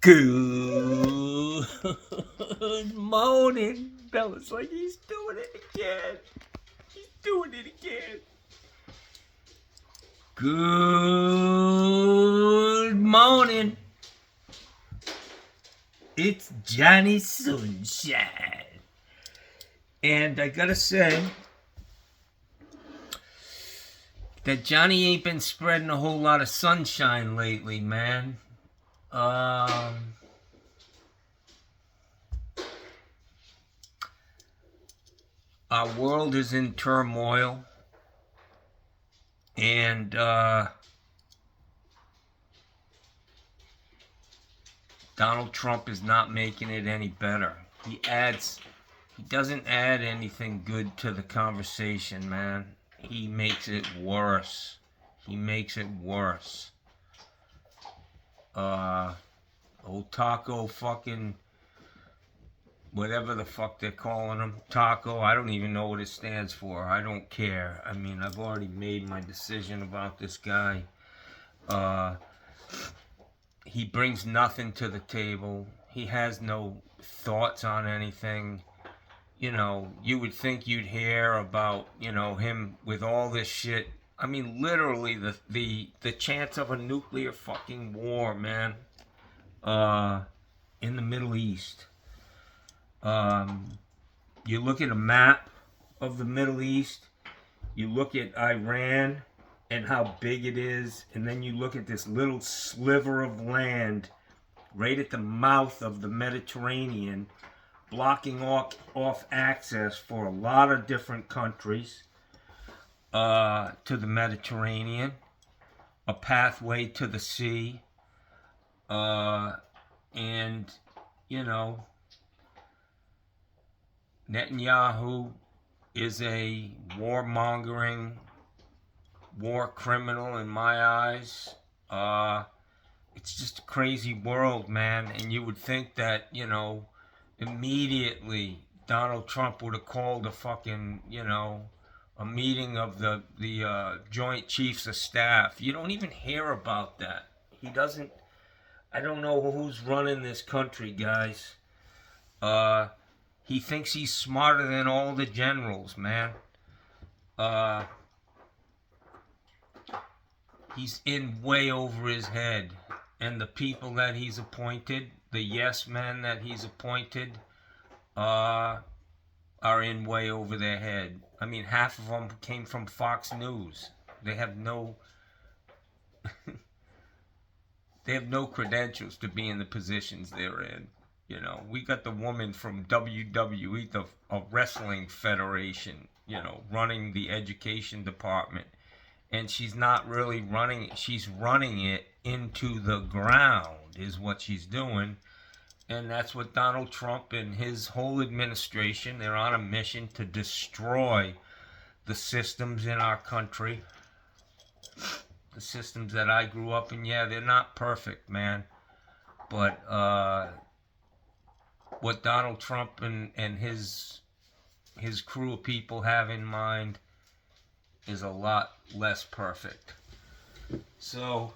Good morning. Bella's like, he's doing it again. He's doing it again. Good morning. It's Johnny Sunshine. And I gotta say that Johnny ain't been spreading a whole lot of sunshine lately, man. Our world is in turmoil, and Donald Trump is not making it any better. He doesn't add anything good to the conversation, man. He makes it worse. He makes it worse. Old Taco fucking whatever the fuck they're calling him, Taco. I don't even know what it stands for. I don't care. I mean, I've already made my decision about this guy. He brings nothing to the table. He has no thoughts on anything. You know, you would think you'd hear about, him with all this shit. I mean, literally the chance of a nuclear fucking war, man, in the Middle East. You look at a map of the Middle East, you look at Iran and how big it is, and then you look at this little sliver of land right at the mouth of the Mediterranean, blocking off access for a lot of different countries to the Mediterranean, a pathway to the sea, and, Netanyahu is a warmongering war criminal in my eyes. It's just a crazy world, man. And you would think that, immediately Donald Trump would have called a fucking, a meeting of the Joint Chiefs of Staff. You don't even hear about that. He doesn't. I don't know who's running this country, guys. He thinks he's smarter than all the generals, man. He's in way over his head. And the people that he's appointed, the yes men that he's appointed, are in way over their head. I mean, half of them came from Fox News. They have no... they have no credentials to be in the positions they're in. We got the woman from WWE, a wrestling federation, running the education department. And she's not really running it. She's running it into the ground is what she's doing. And that's what Donald Trump and his whole administration, they're on a mission to destroy the systems in our country. The systems that I grew up in, yeah, they're not perfect, man. But what Donald Trump and his crew of people have in mind is a lot less perfect. So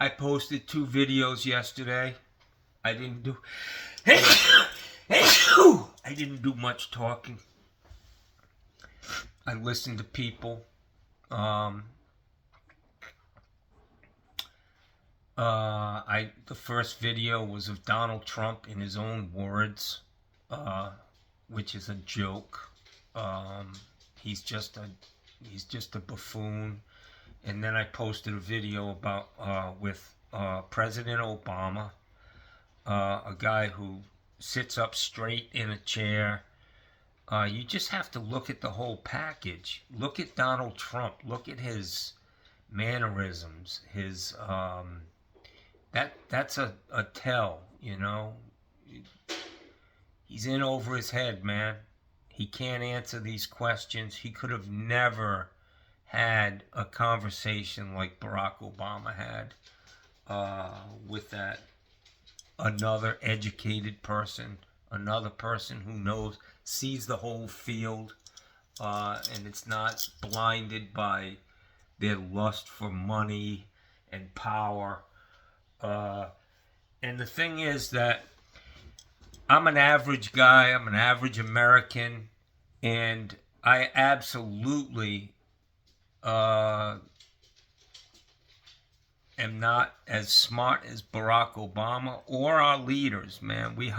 I posted 2 videos yesterday. I didn't do much talking. I listened to people. The first video was of Donald Trump in his own words, which is a joke. He's just a buffoon. And then I posted a video about with President Obama, a guy who sits up straight in a chair. You just have to look at the whole package. Look at Donald Trump. Look at his mannerisms. His that's a tell, He's in over his head, man. He can't answer these questions. He could have never had a conversation like Barack Obama had with that another educated person, another person who sees the whole field, and it's not blinded by their lust for money and power. And the thing is that I'm an average guy, I'm an average American, and I absolutely am not as smart as Barack Obama or our leaders, man. We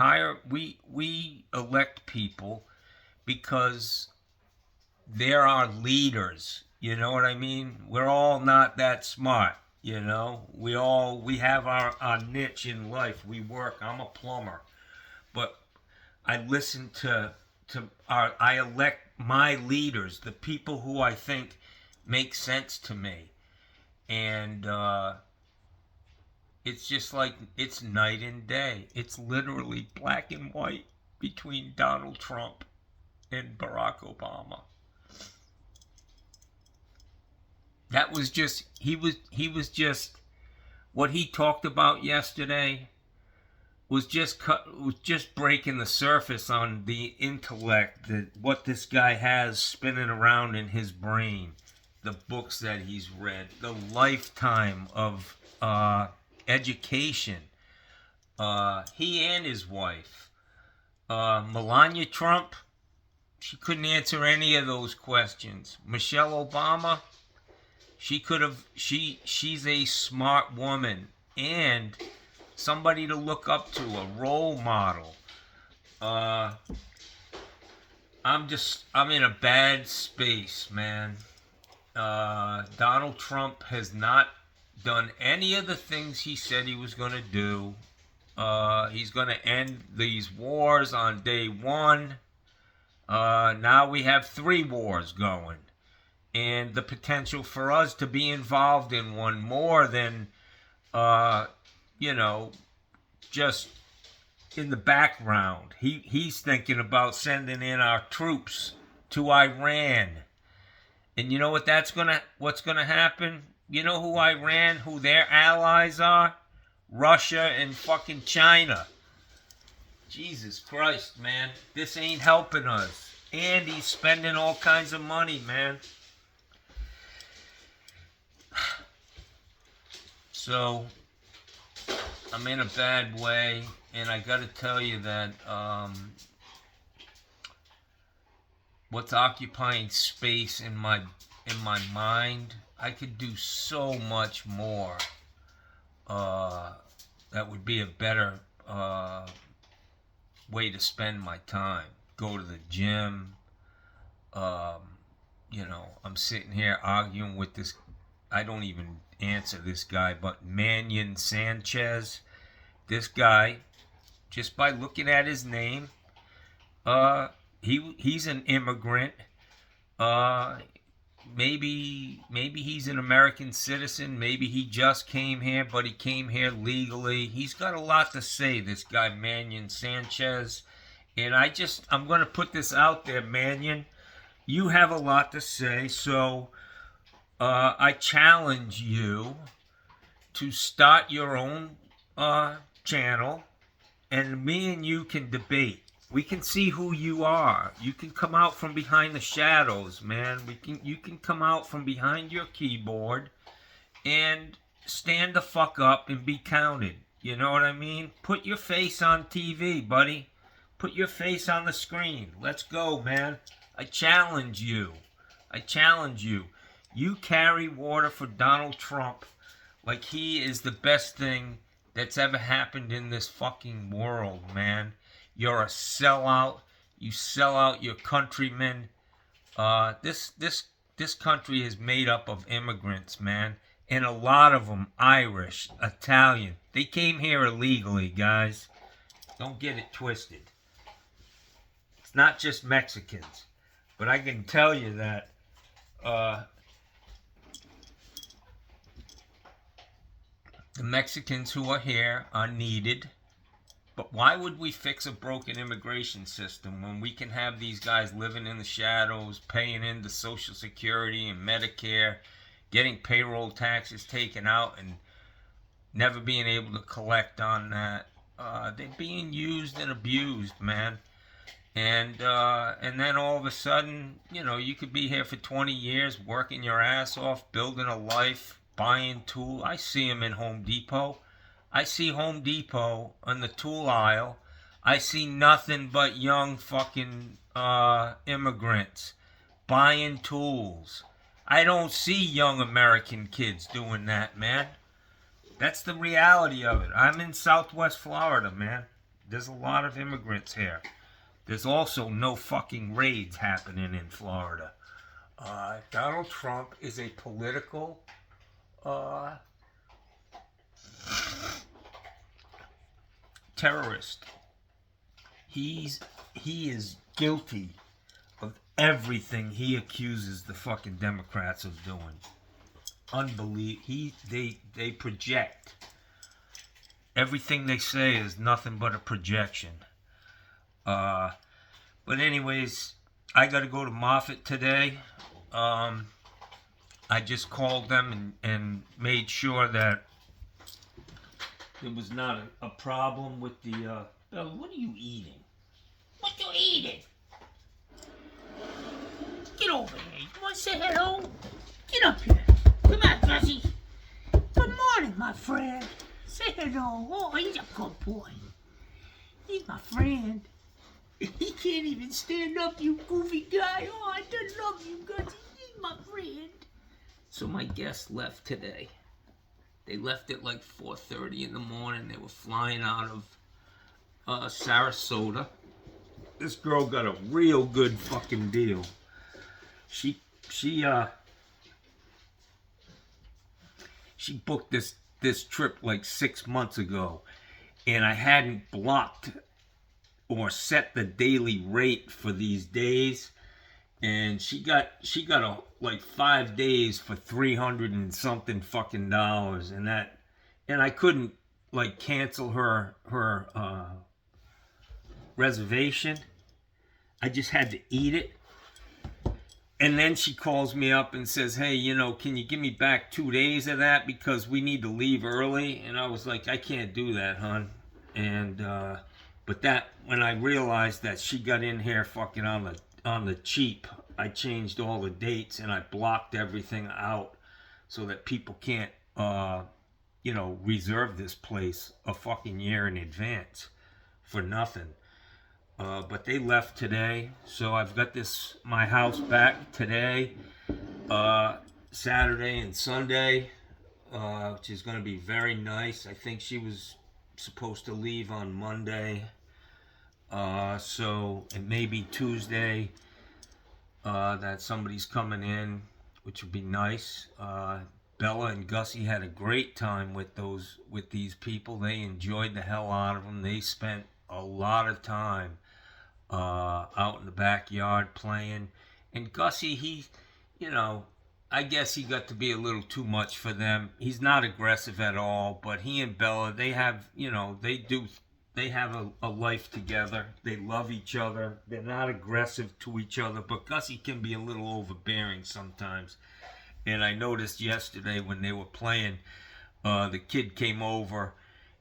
elect people because they're our leaders. You know what I mean? We're all not that smart. You know, we have our niche in life. We work. I'm a plumber, but I listen I elect my leaders, the people who I think make sense to me, and it's just like it's night and day. It's literally black and white between Donald Trump and Barack Obama. That was just he was just what he talked about yesterday was just breaking the surface on the intellect, that what this guy has spinning around in his brain, the books that he's read, the lifetime of education. He and his wife, Melania Trump, she couldn't answer any of those questions. Michelle Obama, she's a smart woman and somebody to look up to, a role model. I'm in a bad space, man. Donald Trump has not done any of the things he said he was going to do. He's going to end these wars on day one. Now we have 3 wars going. And the potential for us to be involved in one more than, just in the background. He's thinking about sending in our troops to Iran. And you know what's gonna happen? You know who their allies are? Russia and fucking China. Jesus Christ, man. This ain't helping us. And he's spending all kinds of money, man. So, I'm in a bad way, and I gotta tell you that what's occupying space in my mind, I could do so much more. That would be a better way to spend my time. Go to the gym. I'm sitting here arguing with this. I don't even answer this guy, but Mannion Sanchez. This guy, just by looking at his name, he's an immigrant. Maybe he's an American citizen. Maybe he just came here, but he came here legally. He's got a lot to say, this guy Mannion Sanchez. And I'm going to put this out there, Mannion. You have a lot to say, so I challenge you to start your own channel, and me and you can debate. We can see who you are. You can come out from behind the shadows, man. You can come out from behind your keyboard and stand the fuck up and be counted. You know what I mean? Put your face on TV, buddy. Put your face on the screen. Let's go, man. I challenge you. You carry water for Donald Trump like he is the best thing that's ever happened in this fucking world, man. You're a sellout. You sell out your countrymen. This country is made up of immigrants, man, and a lot of them Irish, Italian. They came here illegally, guys. Don't get it twisted. It's not just Mexicans, but I can tell you that the Mexicans who are here are needed. But why would we fix a broken immigration system when we can have these guys living in the shadows, paying into Social Security and Medicare, getting payroll taxes taken out and never being able to collect on that? They're being used and abused, man. And then all of a sudden, you could be here for 20 years, working your ass off, building a life, buying tool. I see them in Home Depot. I see Home Depot on the tool aisle. I see nothing but young fucking immigrants buying tools. I don't see young American kids doing that, man. That's the reality of it. I'm in Southwest Florida, man. There's a lot of immigrants here. There's also no fucking raids happening in Florida. Donald Trump is a political terrorist. He is guilty of everything he accuses the fucking Democrats of doing. They project. Everything they say is nothing but a projection. But anyways, I got to go to Moffat today. I just called them and made sure that there was not a problem with the... Bella, what are you eating? What you eating? Get over here. You want to say hello? Get up here. Come on, Gussie. Good morning, my friend. Say hello. Oh, he's a good boy. He's my friend. He can't even stand up, you goofy guy. Oh, I just love you, Gussie. He's my friend. So my guests left today. They left at like 4:30 in the morning. They were flying out of Sarasota. This girl got a real good fucking deal. She booked this trip like 6 months ago, and I hadn't blocked or set the daily rate for these days, and she got a like 5 days for $300 and something fucking dollars, and I couldn't like cancel her reservation. I just had to eat it. And then she calls me up and says, hey, can you give me back 2 days of that because we need to leave early? And I was like, I can't do that, hon. And but that when I realized that she got in here fucking on the cheap, I changed all the dates and I blocked everything out so that people can't reserve this place a fucking year in advance for nothing. But they left today, so I've got my house back today, Saturday and Sunday, which is going to be very nice. I think she was supposed to leave on Monday, so it may be Tuesday that somebody's coming in, which would be nice. Bella and Gussie had a great time with these people. They enjoyed the hell out of them. They spent a lot of time out in the backyard playing. And Gussie, I guess he got to be a little too much for them. He's not aggressive at all, but he and Bella, they have, they have a life together. They love each other. They're not aggressive to each other, but Gussie can be a little overbearing sometimes. And I noticed yesterday when they were playing, the kid came over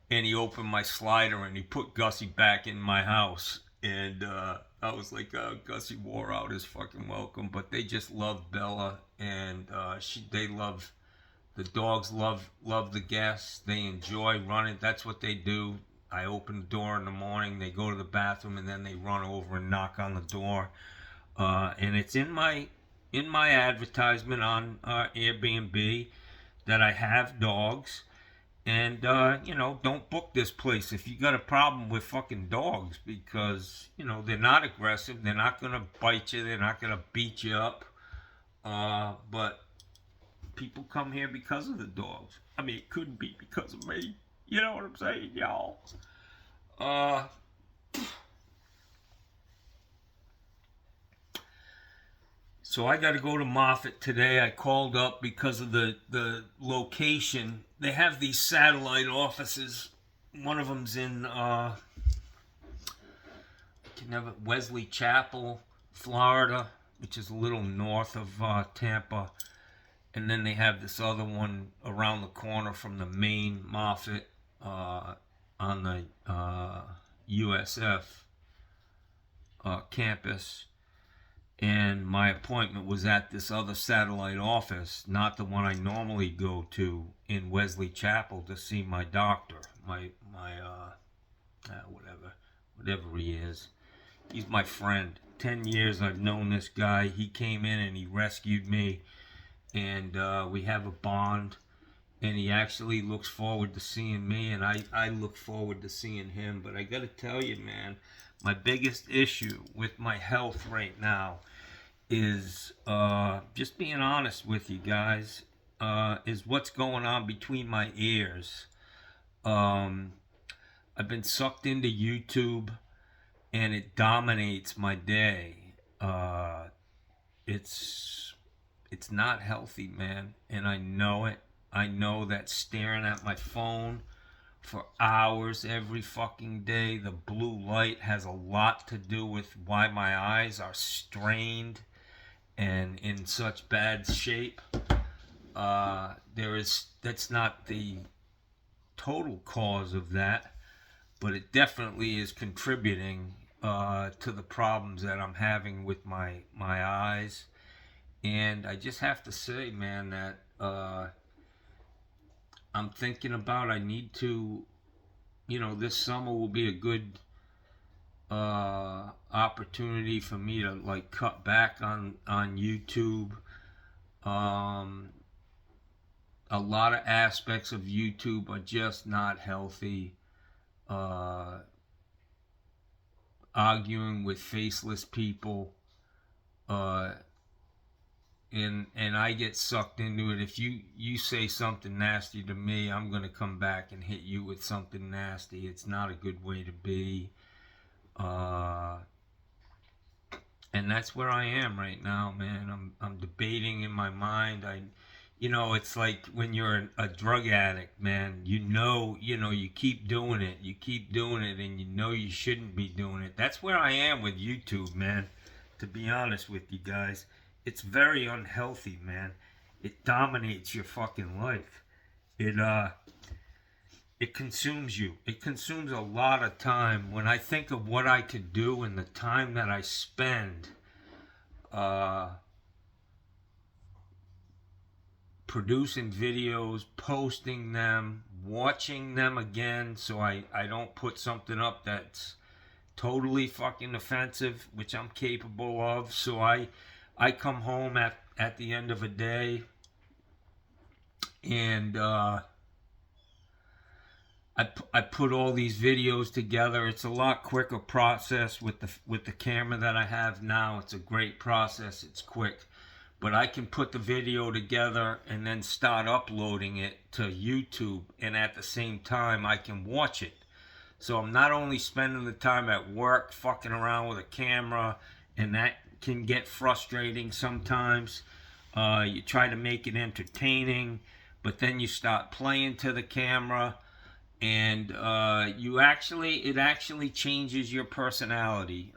and he opened my slider and he put Gussie back in my house. And I was like, Gussie wore out his fucking welcome. But they just love Bella, and the dogs love the guests. They enjoy running. That's what they do. I open the door in the morning, they go to the bathroom, and then they run over and knock on the door. And it's in my advertisement on Airbnb that I have dogs. And, don't book this place if you got a problem with fucking dogs, because, they're not aggressive. They're not going to bite you. They're not going to beat you up. But people come here because of the dogs. I mean, it couldn't be because of me. You know what I'm saying, y'all? So I got to go to Moffat today. I called up because of the location. They have these satellite offices. One of them's in Wesley Chapel, Florida, which is a little north of Tampa. And then they have this other one around the corner from the main Moffat on the USF campus. and my appointment was at this other satellite office, not the one I normally go to in Wesley Chapel to see my doctor, whatever he is. He's my friend. 10 years I've known this guy. He came in and he rescued me, and we have a bond. And he actually looks forward to seeing me, and I look forward to seeing him. But I gotta tell you, man, my biggest issue with my health right now is just being honest with you guys, is what's going on between my ears. I've been sucked into YouTube, and it dominates my day. It's it's not healthy, man, and I know it. I know that staring at my phone for hours every fucking day, the blue light has a lot to do with why my eyes are strained and in such bad shape. That's not the total cause of that, but it definitely is contributing to the problems that I'm having with my eyes. And I just have to say, man, that I'm thinking about, I need to, this summer will be a good opportunity for me to like cut back on YouTube. A lot of aspects of YouTube are just not healthy. Arguing with faceless people, and I get sucked into it. If you say something nasty to me, I'm gonna come back and hit you with something nasty. It's not a good way to be. And that's where I am right now, man. I'm debating in my mind. It's like when you're a drug addict, man. You keep doing it, and you shouldn't be doing it. That's where I am with YouTube, man. To be honest with you guys, it's very unhealthy, man. It dominates your fucking life. It consumes you. It consumes a lot of time. When I think of what I could do and the time that I spend producing videos, posting them, watching them again, so I don't put something up that's totally fucking offensive, which I'm capable of. So I come home at the end of a day, and I put all these videos together. It's a lot quicker process with the camera that I have now. It's a great process. It's quick, but I can put the video together and then start uploading it to YouTube, and at the same time I can watch it. So I'm not only spending the time at work fucking around with a camera, and that can get frustrating sometimes. You try to make it entertaining, but then you start playing to the camera, and it actually changes your personality.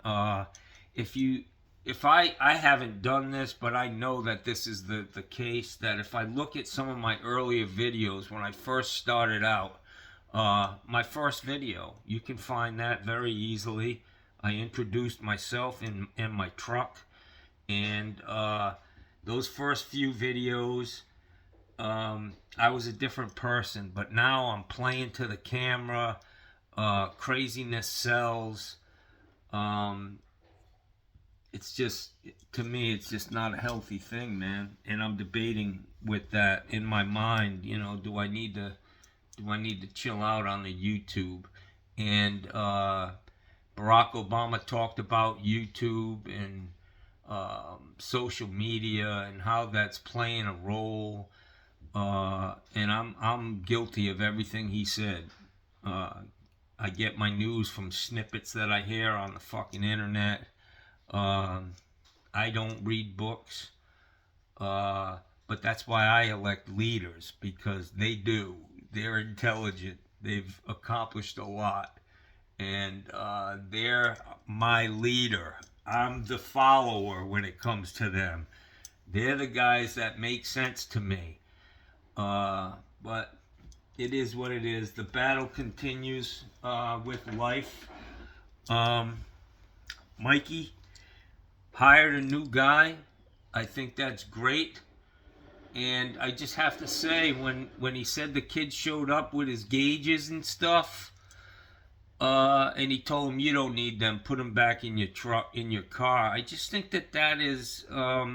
If I haven't done this, but I know that this is the case, that if I look at some of my earlier videos when I first started out, my first video, you can find that very easily. I introduced myself in my truck, and those first few videos, I was a different person, but now I'm playing to the camera. Craziness sells. It's just, to me, it's just not a healthy thing, man. And I'm debating with that in my mind. Do I need to chill out on the YouTube? And Barack Obama talked about YouTube and social media and how that's playing a role. And I'm guilty of everything he said. I get my news from snippets that I hear on the fucking internet. I don't read books, but that's why I elect leaders, because they do. They're intelligent. They've accomplished a lot, and they're my leader. I'm the follower when it comes to them. They're the guys that make sense to me. But it is what it is. The battle continues with life. Mikey, hired a new guy. I think that's great. And I just have to say, when he said the kid showed up with his gauges and stuff, and he told him you don't need them, put them back in your truck, in your car. I just think that that is uh,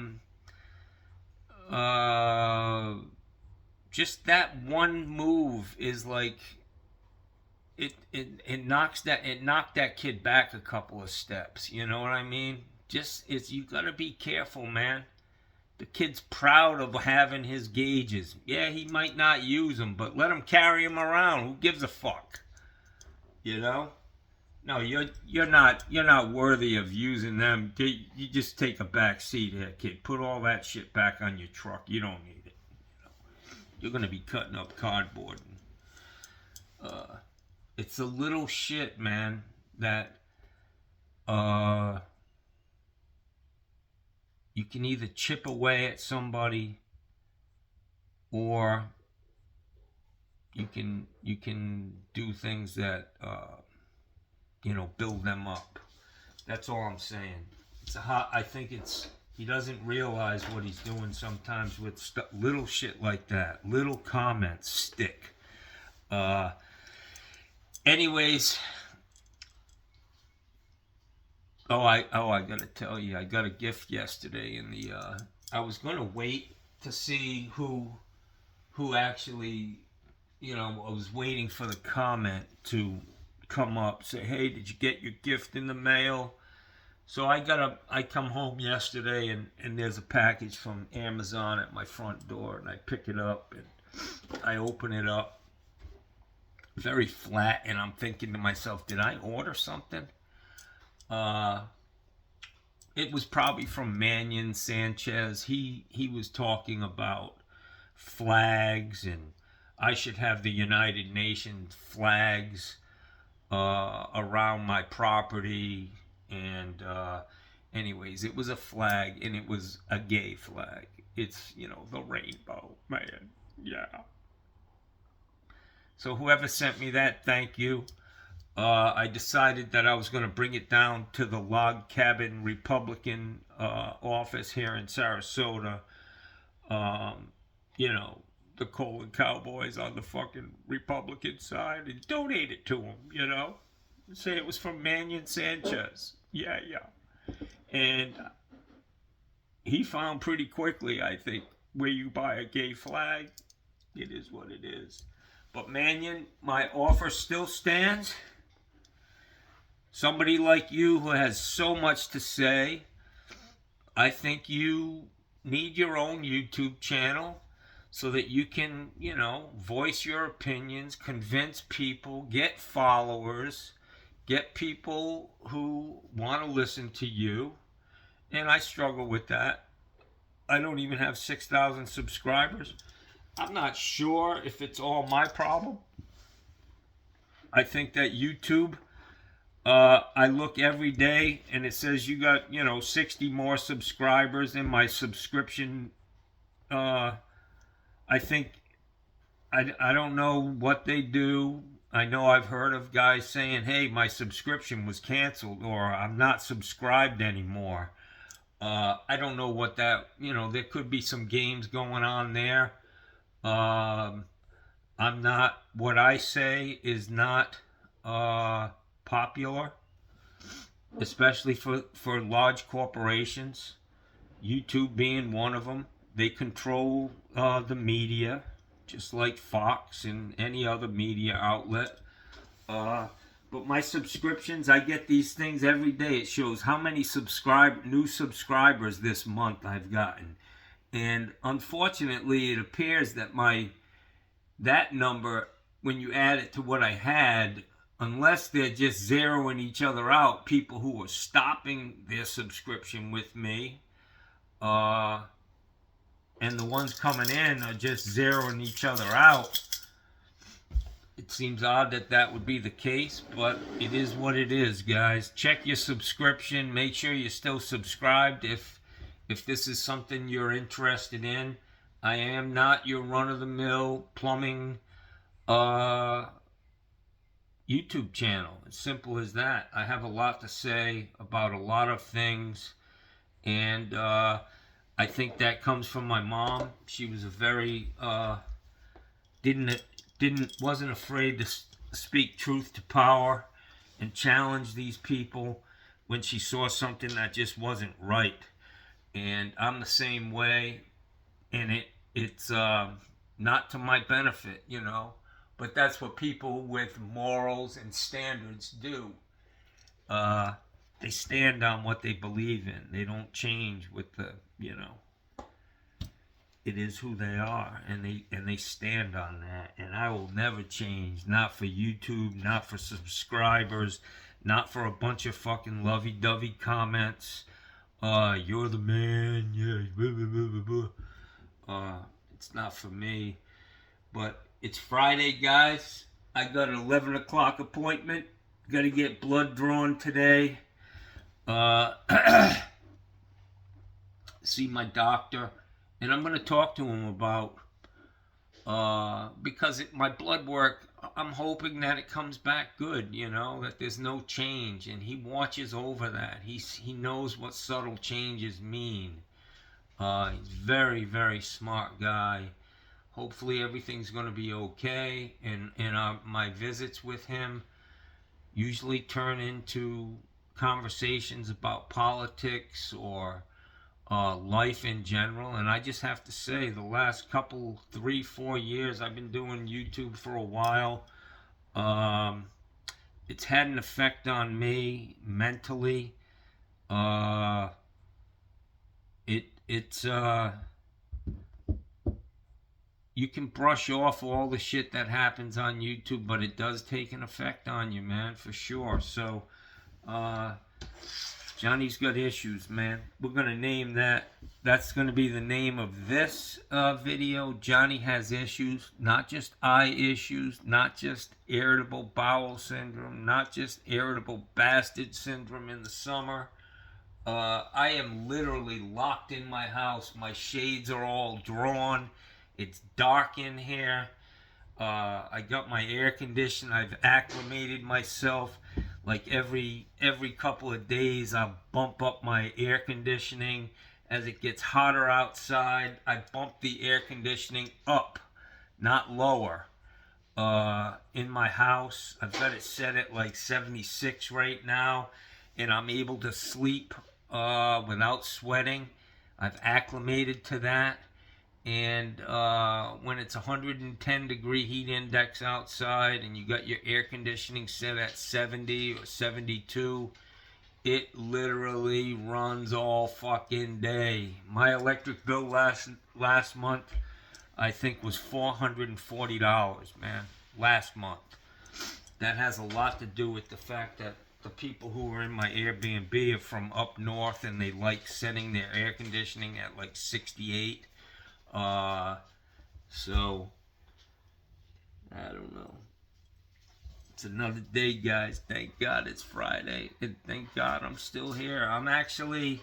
just that one move is like it knocked that kid back a couple of steps. You know what I mean? Just it's you gotta be careful, man. The kid's proud of having his gauges. Yeah, he might not use them, but let him carry them around. Who gives a fuck? You know? No, you're not worthy of using them. You just take a back seat here, kid. Put all that shit back on your truck. You don't need it. You're gonna be cutting up cardboard. It's a little shit, man. That you can either chip away at somebody, or you can do things that build them up. That's all I'm saying. I think he doesn't realize what he's doing sometimes with little shit like that. Little comments stick. Anyways, I gotta tell you, I got a gift yesterday in the. I was gonna wait to see who actually, I was waiting for the comment to come up, say, hey, did you get your gift in the mail? So I come home yesterday and there's a package from Amazon at my front door, and I pick it up and I open it up. Very flat, and I'm thinking to myself, did I order something? It was probably from Mannion Sanchez. He was talking about flags, and I should have the United Nations flags around my property. And anyways, it was a flag, and it was a gay flag. It's, the rainbow, man. Yeah. So whoever sent me that, thank you. I decided that I was going to bring it down to the Log Cabin Republican office here in Sarasota. The Colon Cowboys on the fucking Republican side, and donate it to them, Say it was from Mannion Sanchez. Yeah. And he found pretty quickly, I think, where you buy a gay flag. It is what it is. But Mannion, my offer still stands. Somebody like you who has so much to say, I think you need your own YouTube channel so that you can, voice your opinions, convince people, get followers, get people who want to listen to you. And I struggle with that. I don't even have 6,000 subscribers. I'm not sure if it's all my problem. I think that YouTube, I look every day and it says you got, 60 more subscribers in my subscription. I think, I don't know what they do. I know I've heard of guys saying, hey, my subscription was canceled, or I'm not subscribed anymore. I don't know what that, there could be some games going on there. What I say is not popular, especially for large corporations, YouTube being one of them. They control the media, just like Fox and any other media outlet. But my subscriptions, I get these things every day. It shows how many new subscribers this month I've gotten. And unfortunately, it appears that that number, when you add it to what I had, unless they're just zeroing each other out, people who are stopping their subscription with me, and the ones coming in are just zeroing each other out. It seems odd that would be the case, but it is what it is, guys. Check your subscription. Make sure you're still subscribed if this is something you're interested in. I am not your run-of-the-mill plumbing YouTube channel. As simple as that. I have a lot to say about a lot of things, And I think that comes from my mom. She was a very wasn't afraid to speak truth to power and challenge these people when she saw something that just wasn't right. And I'm the same way, and it's not to my benefit, you know. But that's what people with morals and standards do. Uh, they stand on what they believe in. They don't change with the, you know. It is who they are, and they stand on that. And I will never change. Not for YouTube, not for subscribers, not for a bunch of fucking lovey-dovey comments. You're the man. Yeah. Blah, blah, blah, blah, blah. It's not for me. But it's Friday, guys. I got an 11 o'clock appointment. Got to get blood drawn today. See my doctor. And I'm going to talk to him about, because my blood work, I'm hoping that it comes back good, you know, that there's no change. And he watches over that. He knows what subtle changes mean. He's very, very smart guy. Hopefully everything's going to be okay. And my visits with him usually turn into conversations about politics or life in general. And I just have to say, the last couple 3-4 years I've been doing YouTube for a while, it's had an effect on me mentally. It's you can brush off all the shit that happens on YouTube, but it does take an effect on you, man, for sure. So Johnny's got issues, man. We're going to name that. That's going to be the name of this video. Johnny has issues. Not just eye issues. Not just irritable bowel syndrome. Not just irritable bastard syndrome in the summer. I am literally locked in my house. My shades are all drawn. It's dark in here. I got my air conditioned. I've acclimated myself. Like every couple of days, I bump up my air conditioning. As it gets hotter outside, I bump the air conditioning up, not lower. In my house, I've got it set at like 76 right now, and I'm able to sleep without sweating. I've acclimated to that. And when it's 110 degree heat index outside and you got your air conditioning set at 70 or 72, it literally runs all fucking day. My electric bill last month, I think, was $440, man. Last month. That has a lot to do with the fact that the people who are in my Airbnb are from up north, and they like setting their air conditioning at like 68. So I don't know. It's another day, guys. Thank God it's Friday, and thank God I'm still here. I'm actually,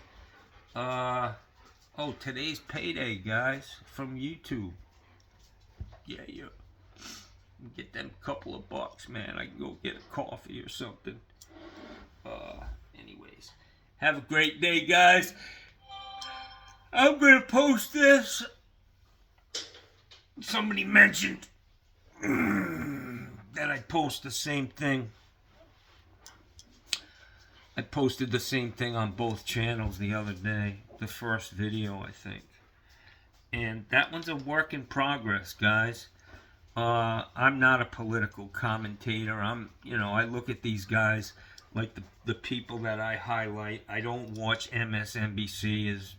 today's payday, guys, from YouTube. Yeah. Get them couple of bucks, man. I can go get a coffee or something. Anyways, have a great day, guys. I'm gonna post this. Somebody mentioned that I post the same thing. I posted the same thing on both channels the other day. The first video, I think. And that one's a work in progress, guys. I'm not a political commentator. I look at these guys like the people that I highlight. I don't watch MSNBC as,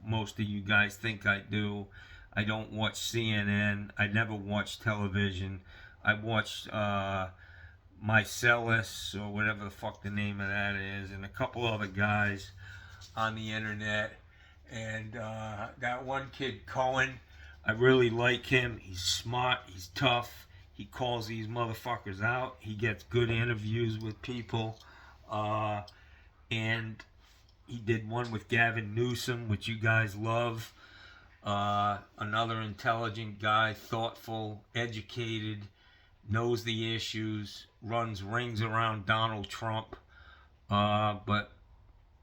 most of you guys think I do. I don't watch CNN. I never watch television. I watch Mycellus, or whatever the fuck the name of that is, and a couple other guys on the internet. And that one kid, Cohen, I really like him. He's smart. He's tough. He calls these motherfuckers out. He gets good interviews with people. And he did one with Gavin Newsom, which you guys love. Another intelligent guy, thoughtful, educated, knows the issues, runs rings around Donald Trump. But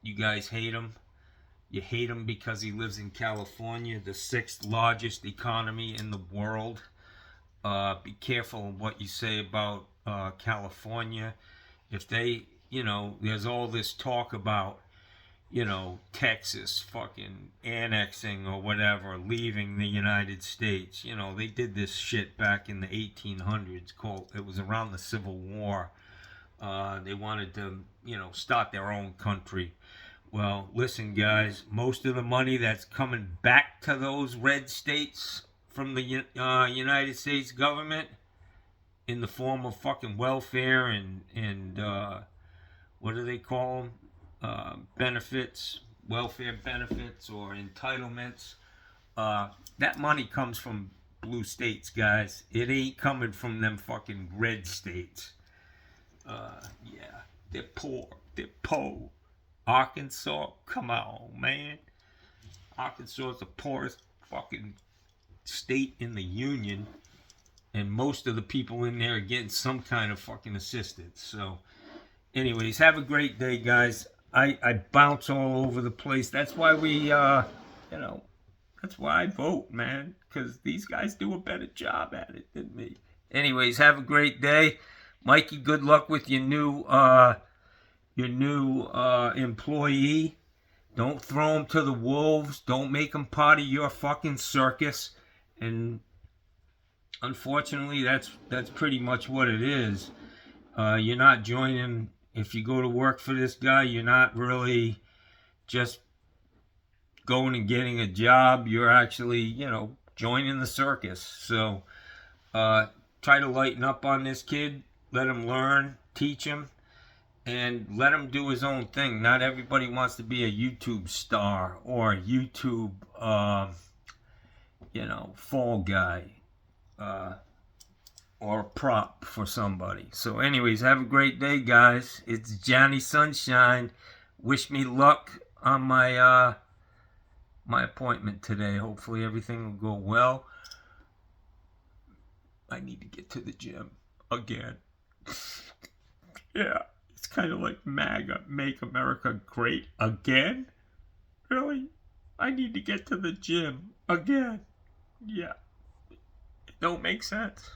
you guys hate him. You hate him because he lives in California, the sixth largest economy in the world. Be careful what you say about California. If they, there's all this talk about, Texas fucking annexing or whatever, leaving the United States. They did this shit back in the 1800s. It was around the Civil War. They wanted to, start their own country. Well, listen, guys, most of the money that's coming back to those red states from the United States government in the form of fucking welfare and what do they call them? Benefits, welfare benefits or entitlements. That money comes from blue states, guys. It ain't coming from them fucking red states. Yeah, they're poor. They're poor. Arkansas, come on, man. Arkansas is the poorest fucking state in the union, and most of the people in there are getting some kind of fucking assistance. So, anyways, have a great day, guys. I bounce all over the place. That's why that's why I vote, man, because these guys do a better job at it than me. Anyways, have a great day. Mikey, good luck with your new employee. Don't throw him to the wolves. Don't make him part of your fucking circus. And unfortunately, that's pretty much what it is. You're not joining. If you go to work for this guy, you're not really just going and getting a job. You're actually, joining the circus. So try to lighten up on this kid. Let him learn. Teach him. And let him do his own thing. Not everybody wants to be a YouTube star or a YouTube, fall guy. Or a prop for somebody. So anyways, have a great day, guys. It's Johnny Sunshine. Wish me luck on my my appointment today. Hopefully everything will go well. I need to get to the gym again. Yeah, it's kind of like MAGA, Make America Great Again. Really? I need to get to the gym again. Yeah. It don't make sense.